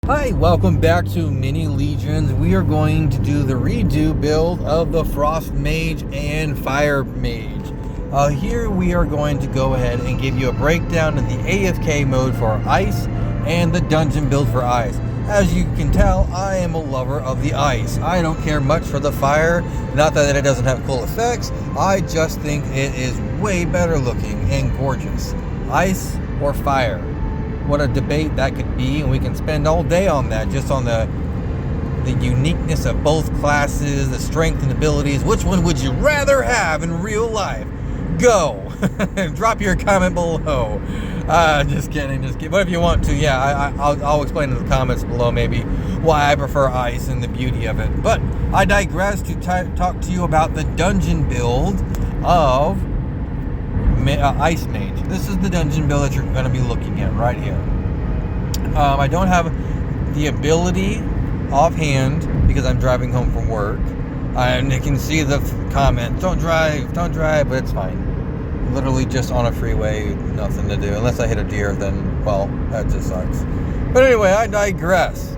Hi, welcome back to Mini Legions. We are going to do the redo build of the Frost Mage and Fire Mage. Here we are going to go ahead and give you a breakdown of the AFK mode for Ice and the dungeon build for Ice. As you can tell, I am a lover of the Ice. I don't care much for the Fire, not that it doesn't have cool effects, I just think it is way better looking and gorgeous. Ice or Fire? What a debate that could be, and we can spend all day on that, just on the uniqueness of both classes, the strength and abilities. Which one would you rather have in real life? Go! Drop your comment below. Just kidding. But if you want to, yeah, I'll explain in the comments below maybe why I prefer Ice and the beauty of it. But I digress to talk to you about the dungeon build of Ice Mage. This is the dungeon build that you're going to be looking at right here. I don't have the ability offhand because I'm driving home from work. And you can see the comment, don't drive, but it's fine. Literally just on a freeway, nothing to do. Unless I hit a deer, then, well, that just sucks. But anyway, I digress.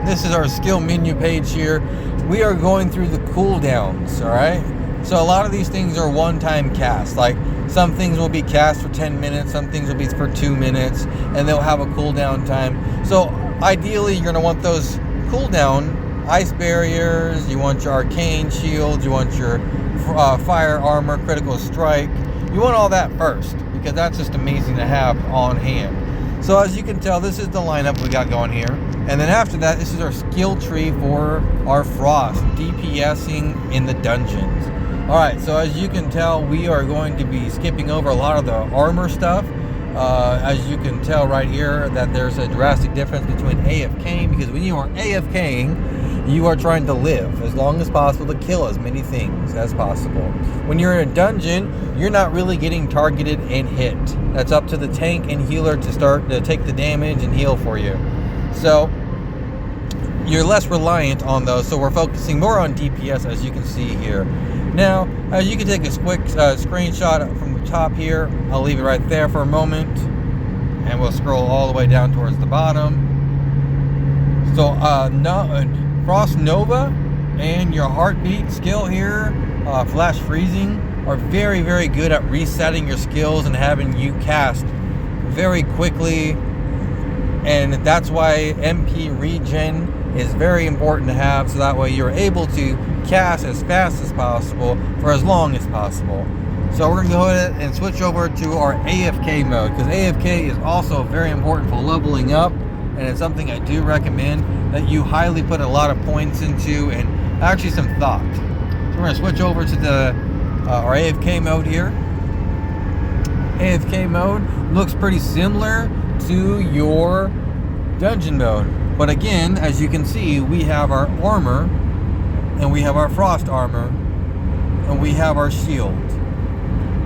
This is our skill menu page here. We are going through the cooldowns, alright? So a lot of these things are one-time cast. Like some things will be cast for 10 minutes, some things will be for 2 minutes, and they'll have a cooldown time. So ideally, you're going to want those cooldown ice barriers, you want your arcane shields, you want your fire armor, critical strike. You want all that first, because that's just amazing to have on hand. So as you can tell, this is the lineup we got going here. And then after that, this is our skill tree for our Frost, DPSing in the dungeons. Alright, so as you can tell, we are going to be skipping over a lot of the armor stuff. As you can tell right here, that there's a drastic difference between AFKing, because when you are AFKing, you are trying to live as long as possible to kill as many things as possible. When you're in a dungeon, you're not really getting targeted and hit. That's up to the tank and healer to start to take the damage and heal for you. So you're less reliant on those, so we're focusing more on DPS, as you can see here. Now, you can take a quick screenshot from the top here. I'll leave it right there for a moment, and we'll scroll all the way down towards the bottom. So, Frost Nova and your heartbeat skill here, Flash Freezing, are very, very good at resetting your skills and having you cast very quickly. And that's why MP regen is very important to have, so that way you're able to cast as fast as possible for as long as possible. So we're going to go ahead and switch over to our AFK mode, because AFK is also very important for leveling up, and it's something I do recommend that you highly put a lot of points into and actually some thought. So we're going to switch over to the our AFK mode here. AFK mode looks pretty similar to your dungeon mode, but again, as you can see, we have our armor, and we have our frost armor, and we have our shield.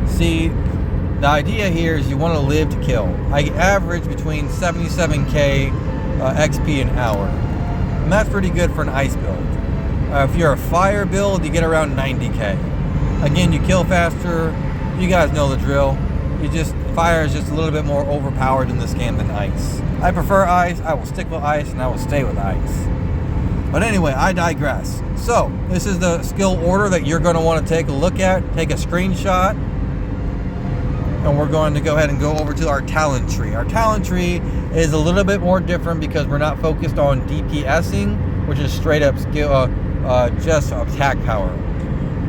See, the idea here is you want to live to kill. I average between 77k XP an hour, and that's pretty good for an ice build. If you're a fire build, you get around 90k. Again, you kill faster. You guys know the drill. Fire is just a little bit more overpowered in this game than ice. I prefer ice. I will stick with ice, and I will stay with ice. But anyway, I digress. So this is the skill order that you're going to want to take a look at. Take a screenshot, and we're going to go ahead and go over to our talent tree. Our talent tree is a little bit more different because we're not focused on DPSing, which is straight up skill, just attack power.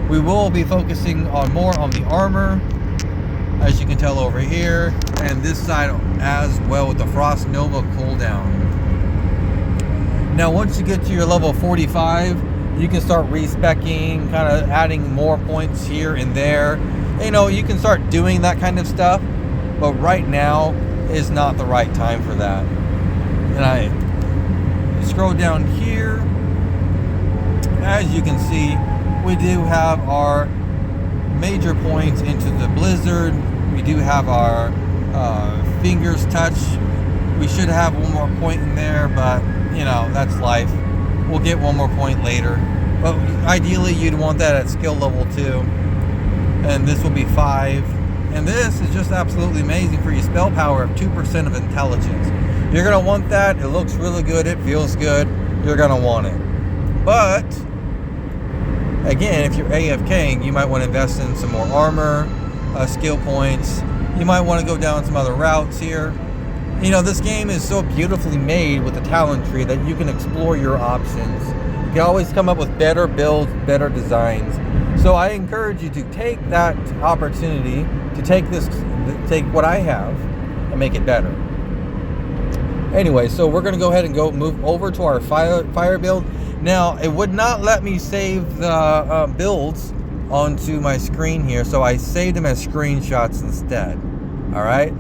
We will be focusing on more on the armor, as you can tell over here, and this side as well with the Frost Nova cooldown. Now once you get to your level 45, you can start respecking, kind of adding more points here and there. You know, you can start doing that kind of stuff, but right now is not the right time for that. And I scroll down here, as you can see, we do have our major points into the blizzard. We do have our fingers touch. We should have one more point in there, but you know, that's life. We'll get one more point later, but ideally you'd want that at skill level 2, and this will be 5. And this is just absolutely amazing for your spell power of 2% of intelligence. You're going to want that. It looks really good. It feels good. You're going to want it. But again, if you're AFKing, you might want to invest in some more armor, skill points. You might want to go down some other routes here. You know, this game is so beautifully made with the talent tree that you can explore your options. You can always come up with better builds, better designs. So I encourage you to take that opportunity to take what I have and make it better. Anyway, so we're going to go ahead and move over to our fire build. Now, it would not let me save the builds onto my screen here, so I saved them as screenshots instead. All right.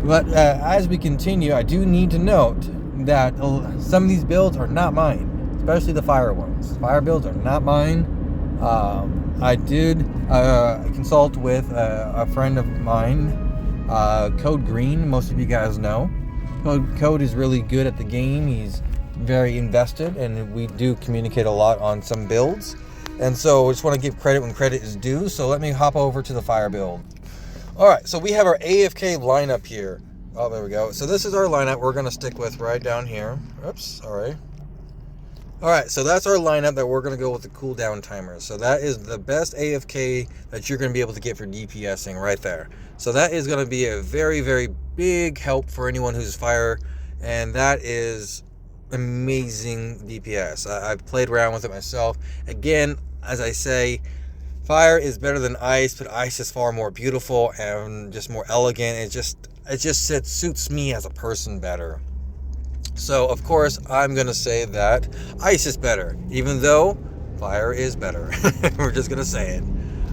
But as we continue, I do need to note that some of these builds are not mine, especially the fire ones. Fire builds are not mine. I did consult with a friend of mine, Code Green. Most of you guys know. Code is really good at the game. He's very invested, and we do communicate a lot on some builds. And so I just want to give credit when credit is due. So let me hop over to the fire build. All right, so we have our AFK lineup here. Oh, there we go. So this is our lineup we're going to stick with right down here. Oops, sorry. All right, so that's our lineup that we're going to go with the cooldown timer. So that is the best AFK that you're going to be able to get for DPSing right there. So that is going to be a very, very big help for anyone who's fire, and that is amazing DPS. I've played around with it myself. Again, as I say, fire is better than ice, but ice is far more beautiful and just more elegant. It just suits me as a person better. So of course I'm gonna say that ice is better, even though fire is better. We're just gonna say it.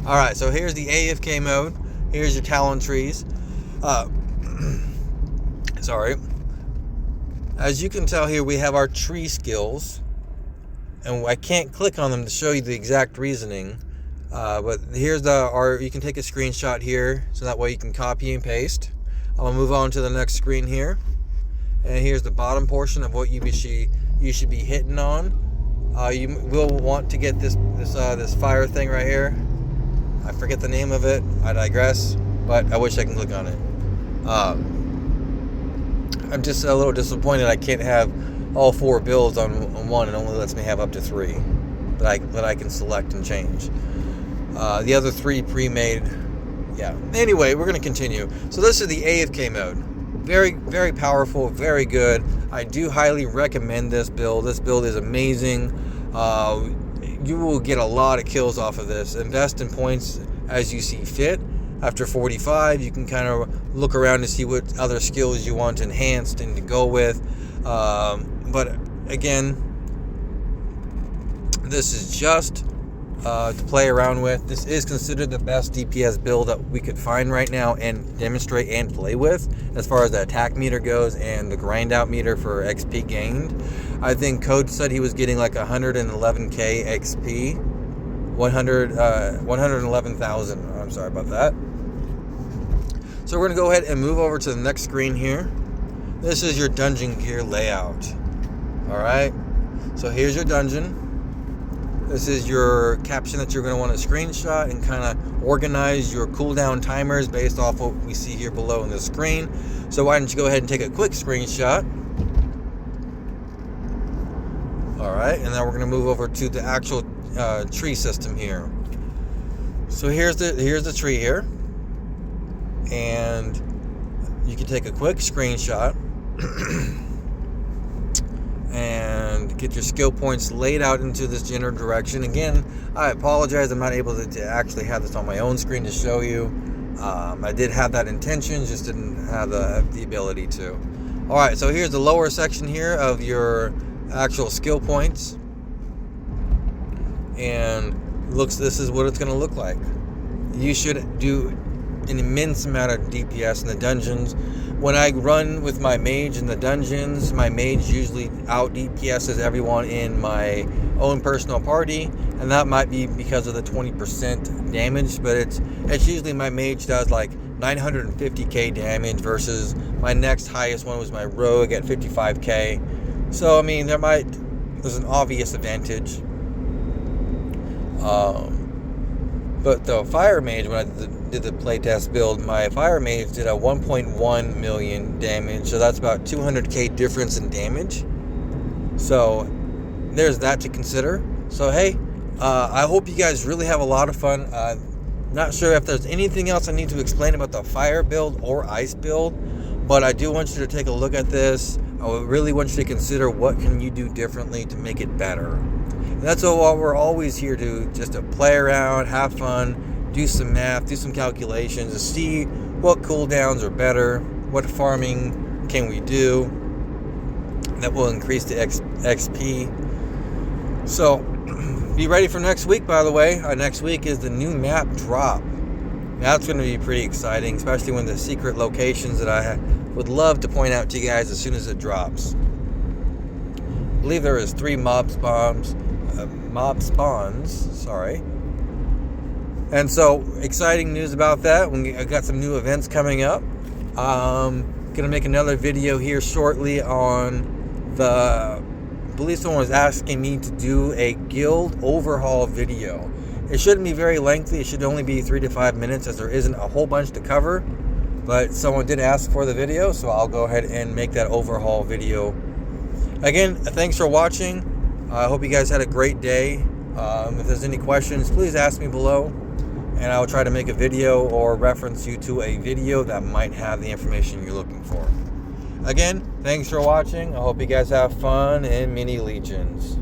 All right, so here's the AFK mode. Here's your talent trees. Sorry. As you can tell here, we have our tree skills, and I can't click on them to show you the exact reasoning. But here's you can take a screenshot here, so that way you can copy and paste. I'll move on to the next screen here, and here's the bottom portion of what you should be hitting on. You will want to get this fire thing right here. I forget the name of it. I digress, but I wish I can click on it. I'm just a little disappointed I can't have all 4 builds on one. It only lets me have up to 3 that I can select and change. The other 3 pre-made. Yeah. Anyway, we're going to continue. So this is the AFK mode. Very, very powerful, very good. I do highly recommend this build. This build is amazing. You will get a lot of kills off of this. Invest in points as you see fit. After 45, you can kind of look around to see what other skills you want enhanced and to go with. But again, this is just to play around with. This is considered the best DPS build that we could find right now and demonstrate and play with as far as the attack meter goes and the grind out meter for XP gained. I think Code said he was getting like 111k XP. 111,000. I'm sorry about that. So we're going to go ahead and move over to the next screen here. This is your dungeon gear layout. Alright, so here's your dungeon. This is your caption that you're going to want to screenshot and kind of organize your cooldown timers based off what we see here below on the screen. So why don't you go ahead and take a quick screenshot. Alright, and now we're going to move over to the actual tree system here. So here's the tree here, and you can take a quick screenshot and get your skill points laid out into this general direction. Again, I apologize, I'm not able to actually have this on my own screen to show you. I did have that intention, just didn't have the ability to. Alright, so here's the lower section here of your actual skill points, and this is what it's going to look like. You should do an immense amount of DPS in the dungeons. When I run with my mage in the dungeons, my mage usually out DPSs everyone in my own personal party, and that might be because of the 20% damage, but it's usually my mage does like 950k damage versus my next highest one was my rogue at 55k. So I mean, there's an obvious advantage. But the fire mage, when did the playtest build, my fire mage did a 1.1 million damage, so that's about 200k difference in damage. So there's that to consider. So hey, I hope you guys really have a lot of fun. Not sure if there's anything else I need to explain about the fire build or ice build, but I do want you to take a look at this. I really want you to consider what can you do differently to make it better. And that's what we're always here to, just to play around, have fun, do some math, do some calculations to see what cooldowns are better, what farming can we do that will increase the XP. So be ready for next week, by the way. Next week is the new map drop. That's going to be pretty exciting, especially when the secret locations that I would love to point out to you guys as soon as it drops. I believe there is 3 mob spawns, sorry. And so, exciting news about that. I got some new events coming up. Gonna make another video here shortly on I believe someone was asking me to do a guild overhaul video. It shouldn't be very lengthy. It should only be 3 to 5 minutes, as there isn't a whole bunch to cover. But someone did ask for the video, so I'll go ahead and make that overhaul video. Again, thanks for watching. I hope you guys had a great day. If there's any questions, please ask me below, and I'll try to make a video or reference you to a video that might have the information you're looking for. Again, thanks for watching. I hope you guys have fun in Mini Legions.